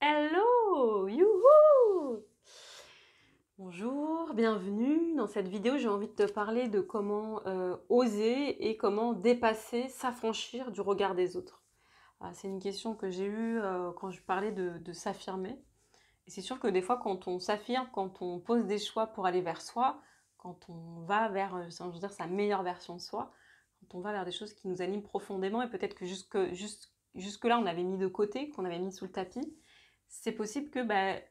Hello! Youhou! Bonjour, bienvenue. Dans cette vidéo, j'ai envie de te parler de comment oser et comment dépasser, s'affranchir du regard des autres. C'est une question que j'ai eue quand je parlais de s'affirmer. Et c'est sûr que des fois, quand on s'affirme, quand on pose des choix pour aller vers soi, quand on va vers, je veux dire, sa meilleure version de soi, quand on va vers des choses qui nous animent profondément et peut-être que jusque-là, on avait mis de côté, qu'on avait mis sous le tapis, c'est possible que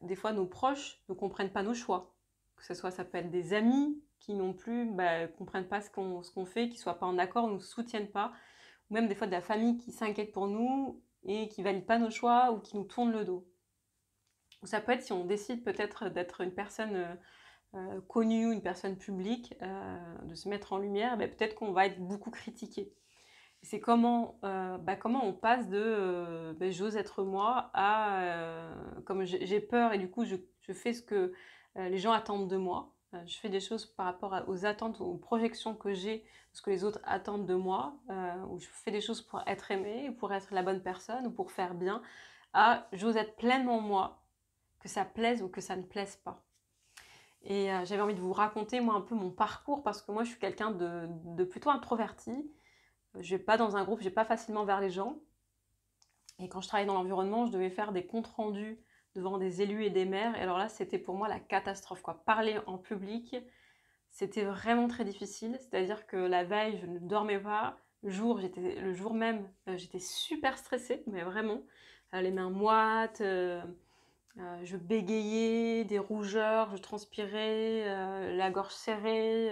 des fois nos proches ne comprennent pas nos choix. Que ce soit, ça peut être des amis qui non plus comprennent pas ce qu'on fait, qui soient pas en accord, nous soutiennent pas, ou même des fois de la famille qui s'inquiète pour nous et qui valide pas nos choix ou qui nous tourne le dos. Ou ça peut être si on décide peut-être d'être une personne connue, une personne publique, de se mettre en lumière, peut-être qu'on va être beaucoup critiqué. C'est comment on passe de j'ose être moi à comme j'ai peur et du coup je fais ce que les gens attendent de moi. Je fais des choses par rapport aux attentes, aux projections que j'ai, ce que les autres attendent de moi, ou je fais des choses pour être aimée, pour être la bonne personne, ou pour faire bien, à j'ose être pleinement moi, que ça plaise ou que ça ne plaise pas. Et j'avais envie de vous raconter moi un peu mon parcours parce que moi je suis quelqu'un de plutôt introverti. Je vais pas dans un groupe, je vais pas facilement vers les gens. Et quand je travaillais dans l'environnement, je devais faire des comptes rendus devant des élus et des maires. Et alors là, c'était pour moi la catastrophe, quoi. Parler en public, c'était vraiment très difficile. C'est-à-dire que la veille, je ne dormais pas. Le jour même, j'étais super stressée, mais vraiment. Les mains moites, je bégayais, des rougeurs, je transpirais, la gorge serrée.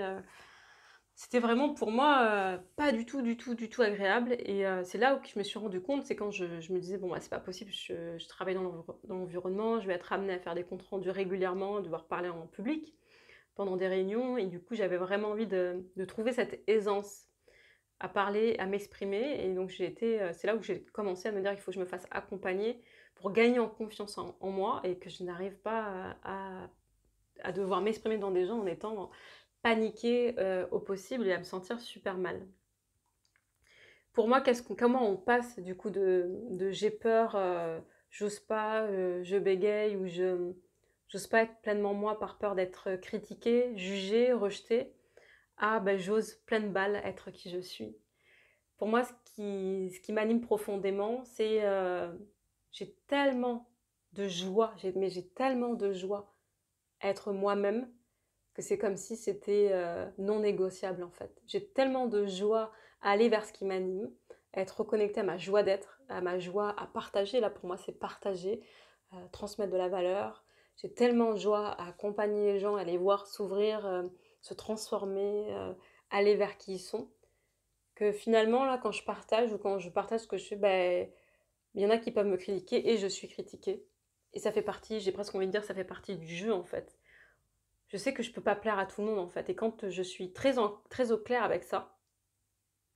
C'était vraiment pour moi pas du tout agréable. Et c'est là où je me suis rendu compte, c'est quand je me disais, bon, c'est pas possible, je travaille dans l'environnement, je vais être amenée à faire des comptes rendus régulièrement, devoir parler en public pendant des réunions. Et du coup, j'avais vraiment envie de trouver cette aisance à parler, à m'exprimer. Et donc, c'est là où j'ai commencé à me dire qu'il faut que je me fasse accompagner pour gagner en confiance en moi et que je n'arrive pas à devoir m'exprimer devant des gens en étant paniquer au possible et à me sentir super mal. Pour moi, comment on passe du coup de j'ai peur, j'ose pas, je bégaye ou j'ose pas être pleinement moi par peur d'être critiquée, jugée, rejetée, à j'ose pleine balle être qui je suis. Pour moi, ce qui m'anime profondément, c'est j'ai tellement de joie, mais j'ai tellement de joie à être moi-même que c'est comme si c'était non négociable en fait. J'ai tellement de joie à aller vers ce qui m'anime, à être reconnectée à ma joie d'être, à ma joie à partager. Là pour moi c'est partager, transmettre de la valeur. J'ai tellement de joie à accompagner les gens, à les voir s'ouvrir, se transformer, aller vers qui ils sont. Que finalement là quand je partage ou quand je partage ce que je fais, il y en a qui peuvent me critiquer et je suis critiquée. Et ça fait partie, j'ai presque envie de dire, ça fait partie du jeu en fait. Je sais que je peux pas plaire à tout le monde en fait. Et quand je suis très au clair avec ça,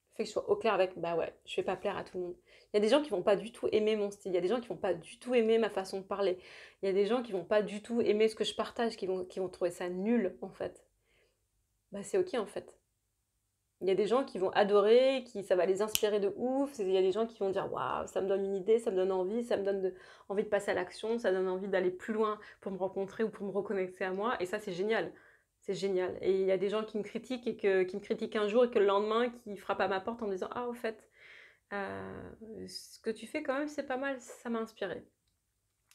le fait que je sois au clair avec, ouais, je vais pas plaire à tout le monde. Il y a des gens qui vont pas du tout aimer mon style. Il y a des gens qui vont pas du tout aimer ma façon de parler. Il y a des gens qui vont pas du tout aimer ce que je partage, qui vont trouver ça nul en fait. C'est ok en fait. Il y a des gens qui vont adorer, ça va les inspirer de ouf. Il y a des gens qui vont dire waouh, ça me donne une idée, ça me donne envie, ça me donne envie de passer à l'action, ça donne envie d'aller plus loin pour me rencontrer ou pour me reconnecter à moi. Et ça, c'est génial. C'est génial. Et il y a des gens qui me critiquent qui me critiquent un jour et que le lendemain, qui frappent à ma porte en me disant ah, au fait, ce que tu fais quand même, c'est pas mal, ça m'a inspiré.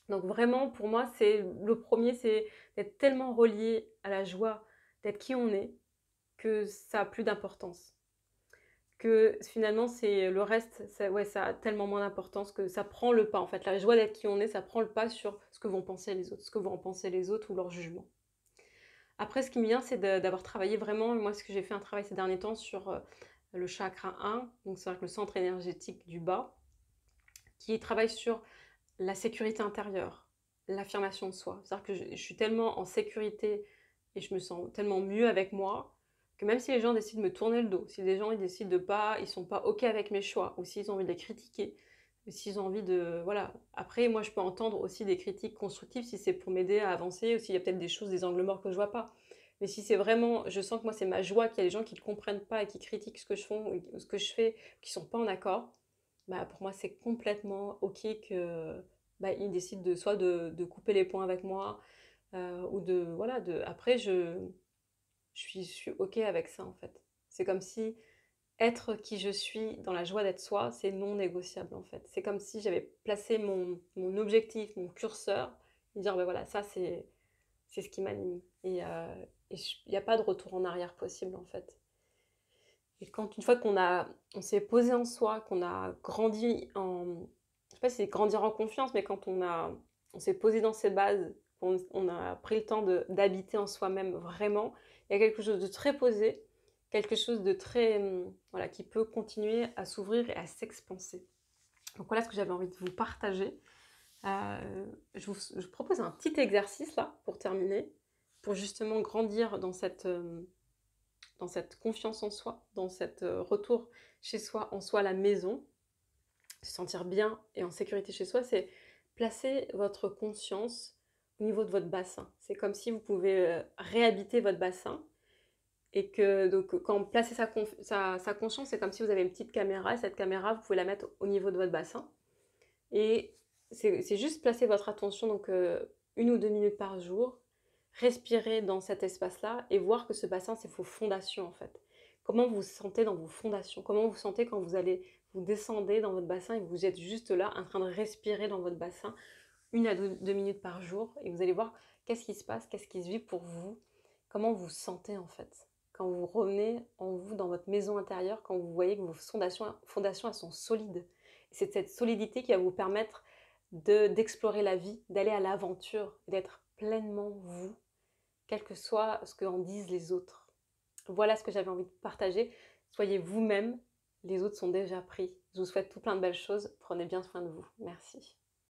Donc vraiment, pour moi, c'est le premier, c'est d'être tellement relié à la joie d'être qui on est que ça a plus d'importance. Que finalement, c'est le reste, ça a tellement moins d'importance que ça prend le pas. En fait, la joie d'être qui on est, ça prend le pas sur ce que vont penser les autres, ce que vont en penser les autres ou leur jugement. Après, ce qui me vient, c'est d'avoir travaillé vraiment, moi, ce que j'ai fait un travail ces derniers temps sur le chakra 1, donc c'est le centre énergétique du bas, qui travaille sur la sécurité intérieure, l'affirmation de soi. C'est-à-dire que je suis tellement en sécurité et je me sens tellement mieux avec moi que même si les gens décident de me tourner le dos, si les gens ils décident de pas, ils sont pas ok avec mes choix, ou s'ils ont envie de les critiquer, ou s'ils ont envie de, voilà. Après, moi, je peux entendre aussi des critiques constructives si c'est pour m'aider à avancer, ou s'il y a peut-être des choses, des angles morts que je vois pas. Mais si c'est vraiment, je sens que moi c'est ma joie, qu'il y a des gens qui ne comprennent pas et qui critiquent ce que je fais, ou ce que je fais, qui sont pas en accord, pour moi c'est complètement ok que bah, il décide soit de couper les ponts avec moi, ou voilà, après je suis OK avec ça en fait. C'est comme si être qui je suis dans la joie d'être soi, c'est non négociable en fait. C'est comme si j'avais placé mon objectif, mon curseur, et dire: «Bah, voilà, ça c'est ce qui m'anime», et il n'y a pas de retour en arrière possible en fait. Et quand une fois on s'est posé en soi, qu'on a grandi je sais pas si c'est grandir en confiance, mais quand on s'est posé dans ses bases, on a pris le temps d'habiter en soi-même vraiment, il y a quelque chose de très posé, quelque chose de très, voilà, qui peut continuer à s'ouvrir et à s'expanser. Donc voilà ce que j'avais envie de vous partager. Je vous propose un petit exercice là, pour terminer, pour justement grandir dans cette confiance en soi, dans cet retour chez soi, en soi, à la maison, se sentir bien et en sécurité chez soi, c'est placer votre conscience au niveau de votre bassin. C'est comme si vous pouvez réhabiter votre bassin, et que donc quand on place sa conscience, c'est comme si vous avez une petite caméra, et cette caméra, vous pouvez la mettre au niveau de votre bassin. Et c'est juste placer votre attention, donc 1 ou 2 minutes par jour, respirer dans cet espace-là et voir que ce bassin, c'est vos fondations en fait. Comment vous vous sentez dans vos fondations? Comment vous vous sentez quand vous descendez dans votre bassin et vous êtes juste là en train de respirer dans votre bassin 1 à 2 minutes par jour, et vous allez voir qu'est-ce qui se passe, qu'est-ce qui se vit pour vous, comment vous vous sentez en fait. Quand vous revenez en vous, dans votre maison intérieure, quand vous voyez que vos fondations elles sont solides. C'est cette solidité qui va vous permettre d'explorer la vie, d'aller à l'aventure, d'être pleinement vous, quel que soit ce qu'en disent les autres. Voilà ce que j'avais envie de partager. Soyez vous-même, les autres sont déjà pris. Je vous souhaite tout plein de belles choses. Prenez bien soin de vous. Merci.